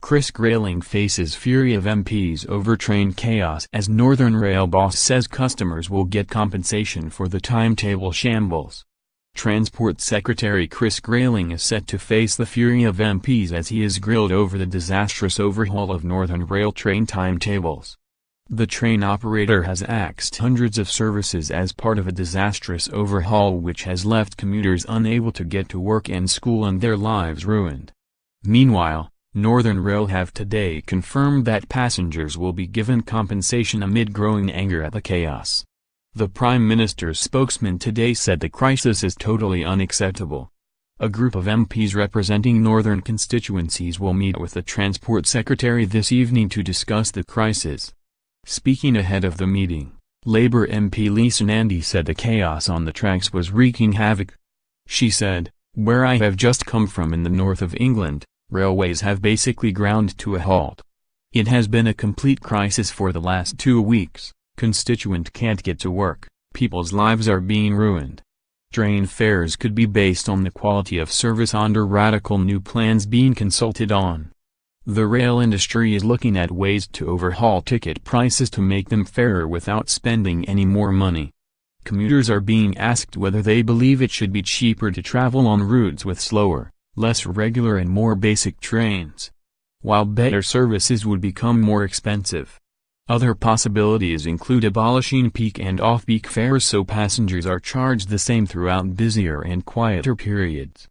Chris Grayling faces fury of MPs over train chaos as Northern Rail boss says customers will get compensation for the timetable shambles. Transport Secretary Chris Grayling is set to face the fury of MPs as he is grilled over the disastrous overhaul of Northern Rail train timetables. The train operator has axed hundreds of services as part of a disastrous overhaul which has left commuters unable to get to work and school and their lives ruined. Meanwhile, Northern Rail have today confirmed that passengers will be given compensation amid growing anger at the chaos. The Prime Minister's spokesman today said the crisis is totally unacceptable. A group of MPs representing northern constituencies will meet with the Transport Secretary this evening to discuss the crisis. Speaking ahead of the meeting, Labour MP Lisa Nandy said the chaos on the tracks was wreaking havoc. She said, "Where I have just come from in the north of England, railways have basically ground to a halt. It has been a complete crisis for the last 2 weeks, constituent can't get to work, people's lives are being ruined. Train fares could be based on the quality of service under radical new plans being consulted on. The rail industry is looking at ways to overhaul ticket prices to make them fairer without spending any more money. Commuters are being asked whether they believe it should be cheaper to travel on routes with slower, less regular and more basic trains, while better services would become more expensive. Other possibilities include abolishing peak and off-peak fares so passengers are charged the same throughout busier and quieter periods,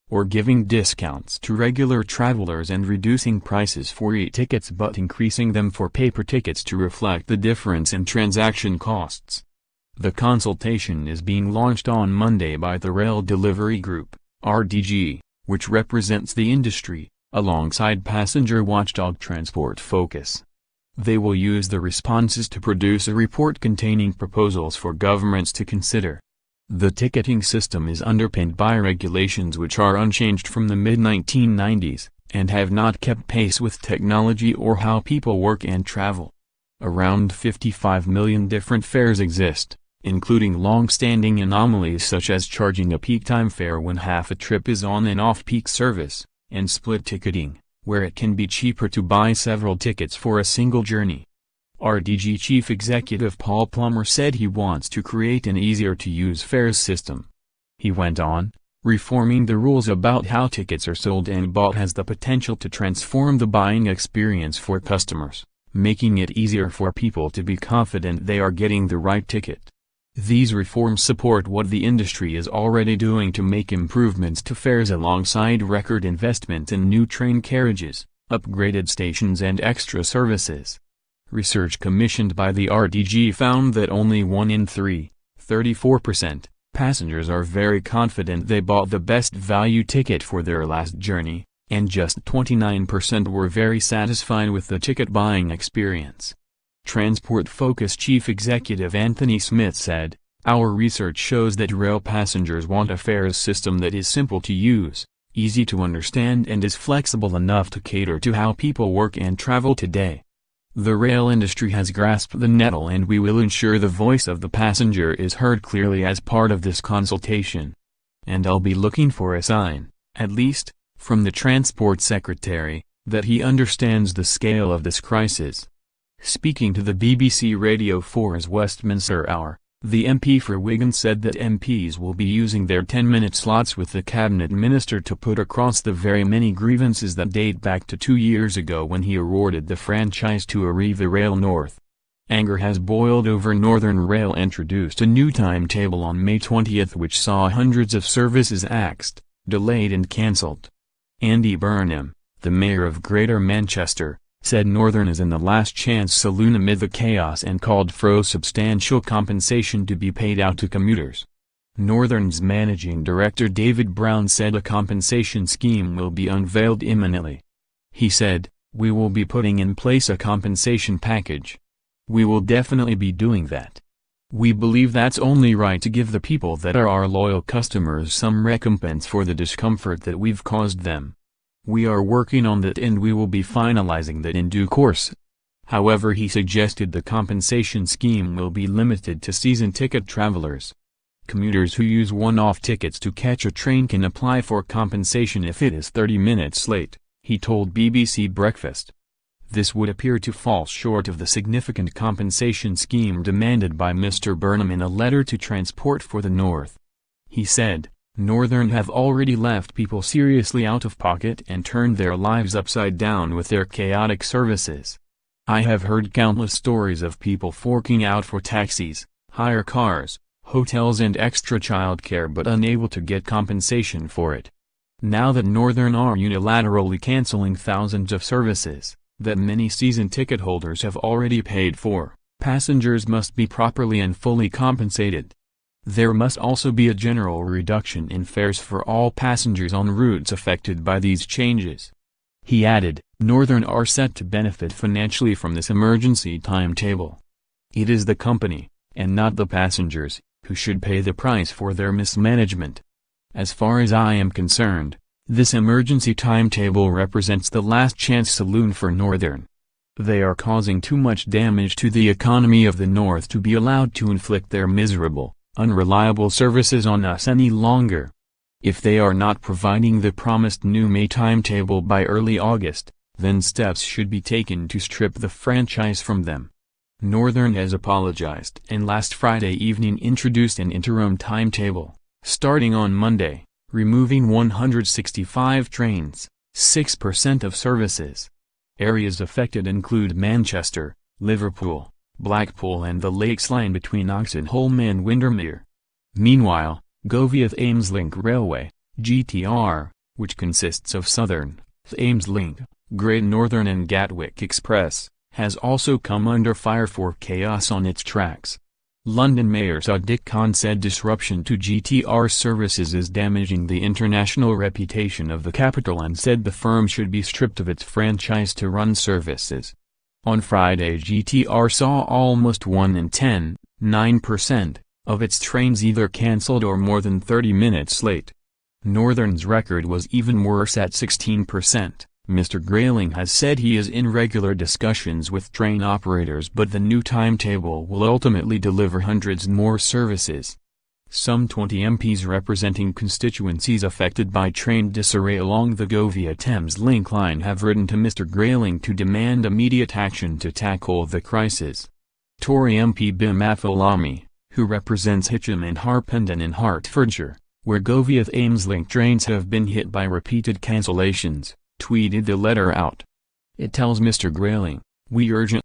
or giving discounts to regular travelers and reducing prices for e-tickets but increasing them for paper tickets to reflect the difference in transaction costs. The consultation is being launched on Monday by the Rail Delivery Group, RDG, which represents the industry, alongside passenger watchdog Transport Focus. They will use the responses to produce a report containing proposals for governments to consider. The ticketing system is underpinned by regulations which are unchanged from the mid-1990s, and have not kept pace with technology or how people work and travel. Around 55 million different fares exist, including long-standing anomalies such as charging a peak time fare when half a trip is on an off-peak service, and split ticketing, where it can be cheaper to buy several tickets for a single journey. RDG Chief Executive Paul Plummer said he wants to create an easier-to-use fares system. He went on, reforming the rules about how tickets are sold and bought has the potential to transform the buying experience for customers, making it easier for people to be confident they are getting the right ticket. These reforms support what the industry is already doing to make improvements to fares alongside record investment in new train carriages, upgraded stations and extra services. Research commissioned by the RDG found that only 1 in 3, 34%, passengers are very confident they bought the best value ticket for their last journey, and just 29% were very satisfied with the ticket buying experience. Transport Focus Chief Executive Anthony Smith said, "Our research shows that rail passengers want a fares system that is simple to use, easy to understand and is flexible enough to cater to how people work and travel today. The rail industry has grasped the nettle and we will ensure the voice of the passenger is heard clearly as part of this consultation. And I'll be looking for a sign, at least, from the Transport Secretary, that he understands the scale of this crisis." Speaking to the BBC Radio 4's Westminster Hour, the MP for Wigan said that MPs will be using their 10-minute slots with the Cabinet Minister to put across the very many grievances that date back to 2 years ago when he awarded the franchise to Arriva Rail North. Anger has boiled over Northern Rail introduced a new timetable on May 20 which saw hundreds of services axed, delayed and cancelled. Andy Burnham, the mayor of Greater Manchester, said Northern is in the last chance saloon amid the chaos and called for substantial compensation to be paid out to commuters. Northern's managing director David Brown said a compensation scheme will be unveiled imminently. He said, "We will be putting in place a compensation package. We will definitely be doing that. We believe that's only right to give the people that are our loyal customers some recompense for the discomfort that we've caused them. We are working on that and we will be finalizing that in due course." However, he suggested the compensation scheme will be limited to season ticket travelers. Commuters who use one-off tickets to catch a train can apply for compensation if it is 30 minutes late, he told BBC Breakfast. This would appear to fall short of the significant compensation scheme demanded by Mr. Burnham in a letter to Transport for the North. He said, "Northern have already left people seriously out of pocket and turned their lives upside down with their chaotic services. I have heard countless stories of people forking out for taxis, hire cars, hotels and extra childcare but unable to get compensation for it. Now that Northern are unilaterally canceling thousands of services that many season ticket holders have already paid for, passengers must be properly and fully compensated. There must also be a general reduction in fares for all passengers on routes affected by these changes." He added, "Northern are set to benefit financially from this emergency timetable. It is the company, and not the passengers, who should pay the price for their mismanagement. As far as I am concerned, this emergency timetable represents the last chance saloon for Northern. They are causing too much damage to the economy of the North to be allowed to inflict their miserable, unreliable services on us any longer. If they are not providing the promised new May timetable by early August, then steps should be taken to strip the franchise from them." Northern has apologized and last Friday evening introduced an interim timetable, starting on Monday, removing 165 trains, 6% of services. Areas affected include Manchester, Liverpool, Blackpool and the Lakes Line between Oxenholme and Windermere. Meanwhile, Govia-Thameslink Railway, GTR, which consists of Southern, Thameslink, Great Northern and Gatwick Express, has also come under fire for chaos on its tracks. London Mayor Sadiq Khan said disruption to GTR services is damaging the international reputation of the capital and said the firm should be stripped of its franchise to run services. On Friday, GTR saw almost 1 in 10, 9%, of its trains either cancelled or more than 30 minutes late. Northern's record was even worse at 16%. Mr. Grayling has said he is in regular discussions with train operators but the new timetable will ultimately deliver hundreds more services. Some 20 MPs representing constituencies affected by train disarray along the Govia-Thameslink line have written to Mr. Grayling to demand immediate action to tackle the crisis. Tory MP Bim Affolami, who represents Hitcham and Harpenden in Hertfordshire, where Govia-Thameslink trains have been hit by repeated cancellations, tweeted the letter out. It tells Mr. Grayling, "We urgently